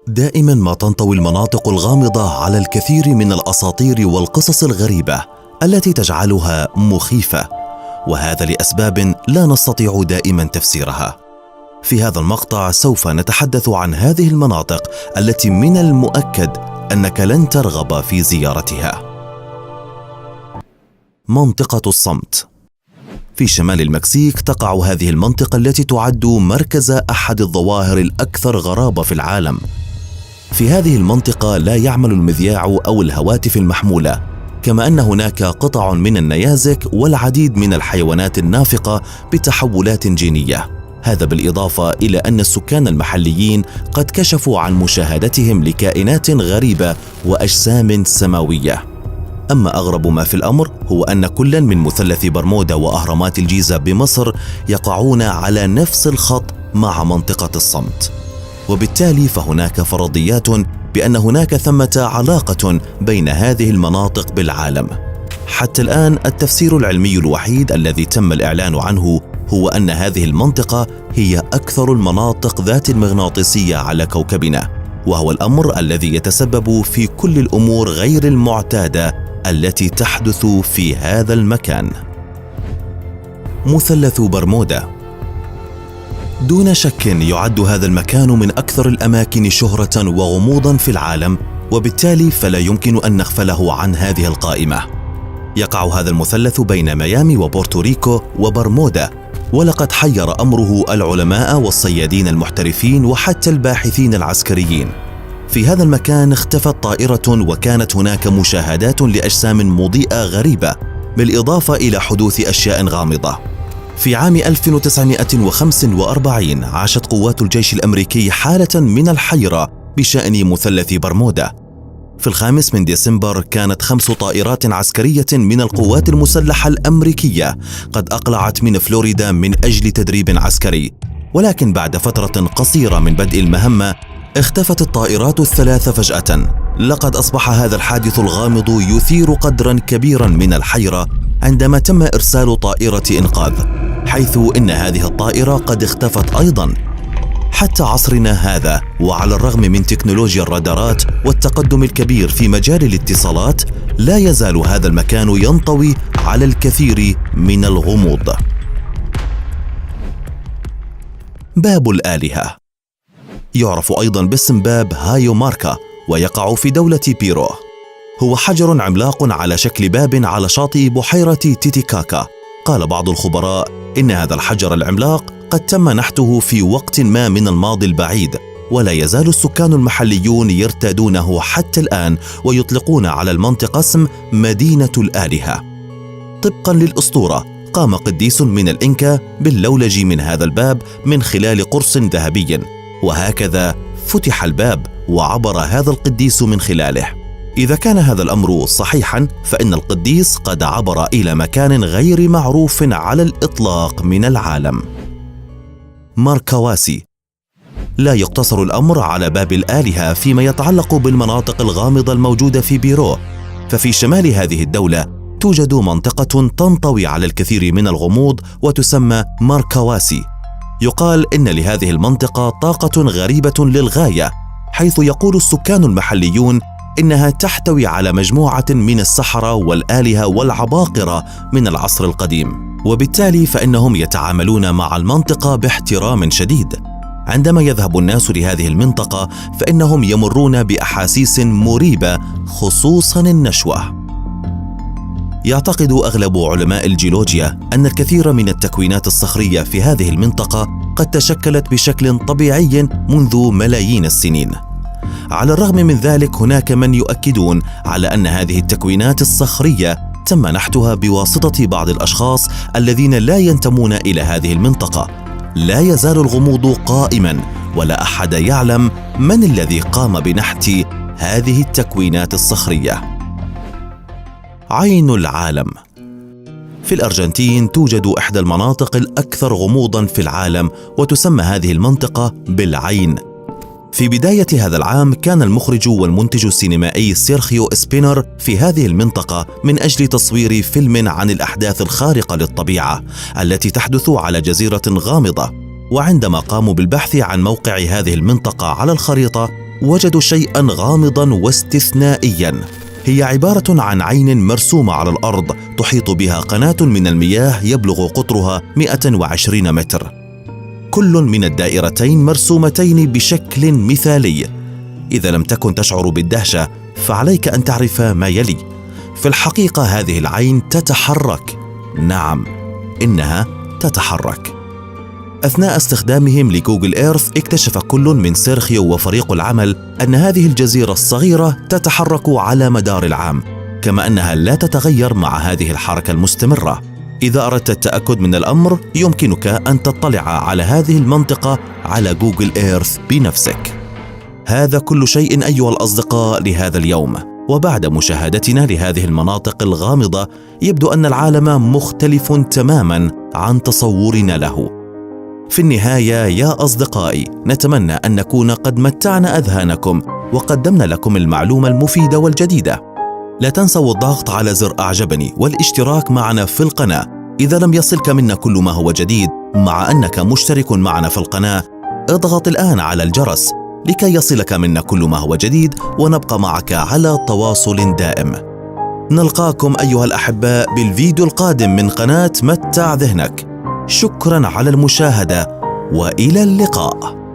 دائما ما تنطوي المناطق الغامضة على الكثير من الأساطير والقصص الغريبة التي تجعلها مخيفة، وهذا لأسباب لا نستطيع دائما تفسيرها. في هذا المقطع سوف نتحدث عن هذه المناطق التي من المؤكد أنك لن ترغب في زيارتها. منطقة الصمت. في شمال المكسيك تقع هذه المنطقة التي تعد مركز أحد الظواهر الأكثر غرابة في العالم. في هذه المنطقة لا يعمل المذياع أو الهواتف المحمولة، كما أن هناك قطع من النيازك والعديد من الحيوانات النافقة بتحولات جينية. هذا بالإضافة إلى أن السكان المحليين قد كشفوا عن مشاهدتهم لكائنات غريبة وأجسام سماوية. أما أغرب ما في الأمر هو أن كل من مثلث برمودا وأهرامات الجيزة بمصر يقعون على نفس الخط مع منطقة الصمت، وبالتالي فهناك فرضيات بأن هناك ثمة علاقة بين هذه المناطق بالعالم. حتى الآن التفسير العلمي الوحيد الذي تم الإعلان عنه هو أن هذه المنطقة هي أكثر المناطق ذات المغناطيسية على كوكبنا، وهو الأمر الذي يتسبب في كل الأمور غير المعتادة التي تحدث في هذا المكان. مثلث برمودا. دون شك يعد هذا المكان من أكثر الأماكن شهرة وغموضا في العالم، وبالتالي فلا يمكن أن نغفله عن هذه القائمة. يقع هذا المثلث بين ميامي وبورتوريكو وبرمودا، ولقد حير أمره العلماء والصيادين المحترفين وحتى الباحثين العسكريين. في هذا المكان اختفت طائرة، وكانت هناك مشاهدات لأجسام مضيئة غريبة، بالإضافة إلى حدوث أشياء غامضة. في عام 1945 عاشت قوات الجيش الأمريكي حالة من الحيرة بشأن مثلث برمودا. في 5 ديسمبر كانت 5 طائرات عسكرية من القوات المسلحة الأمريكية قد أقلعت من فلوريدا من أجل تدريب عسكري، ولكن بعد فترة قصيرة من بدء المهمة اختفت الطائرات الثلاث فجأة. لقد أصبح هذا الحادث الغامض يثير قدرا كبيرا من الحيرة عندما تم إرسال طائرة إنقاذ، حيث إن هذه الطائرة قد اختفت أيضا. حتى عصرنا هذا، وعلى الرغم من تكنولوجيا الرادارات والتقدم الكبير في مجال الاتصالات، لا يزال هذا المكان ينطوي على الكثير من الغموض. باب الآلهة. يعرف أيضا باسم باب هايو ماركا، ويقع في دولة بيرو. هو حجر عملاق على شكل باب على شاطئ بحيرة تيتيكاكا. قال بعض الخبراء إن هذا الحجر العملاق قد تم نحته في وقت ما من الماضي البعيد، ولا يزال السكان المحليون يرتادونه حتى الآن، ويطلقون على المنطقة اسم مدينة الآلهة. طبقا للأسطورة، قام قديس من الإنكا باللولج من هذا الباب من خلال قرص ذهبي، وهكذا فتح الباب وعبر هذا القديس من خلاله. إذا كان هذا الأمر صحيحا، فإن القديس قد عبر إلى مكان غير معروف على الإطلاق من العالم. ماركواسي. لا يقتصر الأمر على باب الآلهة فيما يتعلق بالمناطق الغامضة الموجودة في بيرو، ففي شمال هذه الدولة توجد منطقة تنطوي على الكثير من الغموض وتسمى ماركواسي. يقال إن لهذه المنطقة طاقة غريبة للغاية، حيث يقول السكان المحليون إنها تحتوي على مجموعة من السحرة والآلهة والعباقرة من العصر القديم، وبالتالي فإنهم يتعاملون مع المنطقة باحترام شديد. عندما يذهب الناس لهذه المنطقة فإنهم يمرون بأحاسيس مريبة، خصوصا النشوة. يعتقد أغلب علماء الجيولوجيا أن الكثير من التكوينات الصخرية في هذه المنطقة قد تشكلت بشكل طبيعي منذ ملايين السنين. على الرغم من ذلك، هناك من يؤكدون على أن هذه التكوينات الصخرية تم نحتها بواسطة بعض الأشخاص الذين لا ينتمون إلى هذه المنطقة. لا يزال الغموض قائما، ولا أحد يعلم من الذي قام بنحت هذه التكوينات الصخرية. عين العالم. في الأرجنتين توجد إحدى المناطق الأكثر غموضا في العالم، وتسمى هذه المنطقة بالعين. في بداية هذا العام كان المخرج والمنتج السينمائي سيرخيو إسبينر في هذه المنطقة من أجل تصوير فيلم عن الأحداث الخارقة للطبيعة التي تحدث على جزيرة غامضة. وعندما قاموا بالبحث عن موقع هذه المنطقة على الخريطة، وجدوا شيئا غامضا واستثنائيا. هي عبارة عن عين مرسومة على الأرض تحيط بها قناة من المياه يبلغ قطرها 120 متر، كل من الدائرتين مرسومتين بشكل مثالي. إذا لم تكن تشعر بالدهشة فعليك أن تعرف ما يلي. في الحقيقة هذه العين تتحرك، نعم إنها تتحرك. أثناء استخدامهم لجوجل إيرث اكتشف كل من سيرخيو وفريق العمل أن هذه الجزيرة الصغيرة تتحرك على مدار العام، كما أنها لا تتغير مع هذه الحركة المستمرة. إذا أردت التأكد من الأمر يمكنك أن تطلع على هذه المنطقة على جوجل إيرث بنفسك. هذا كل شيء أيها الأصدقاء لهذا اليوم، وبعد مشاهدتنا لهذه المناطق الغامضة يبدو أن العالم مختلف تماما عن تصورنا له. في النهاية يا أصدقائي، نتمنى أن نكون قد متعنا أذهانكم وقدمنا لكم المعلومة المفيدة والجديدة. لا تنسوا الضغط على زر أعجبني والاشتراك معنا في القناة إذا لم يصلك منا كل ما هو جديد. مع أنك مشترك معنا في القناة اضغط الآن على الجرس لكي يصلك منا كل ما هو جديد، ونبقى معك على تواصل دائم. نلقاكم أيها الأحباء بالفيديو القادم من قناة متع ذهنك. شكرا على المشاهدة وإلى اللقاء.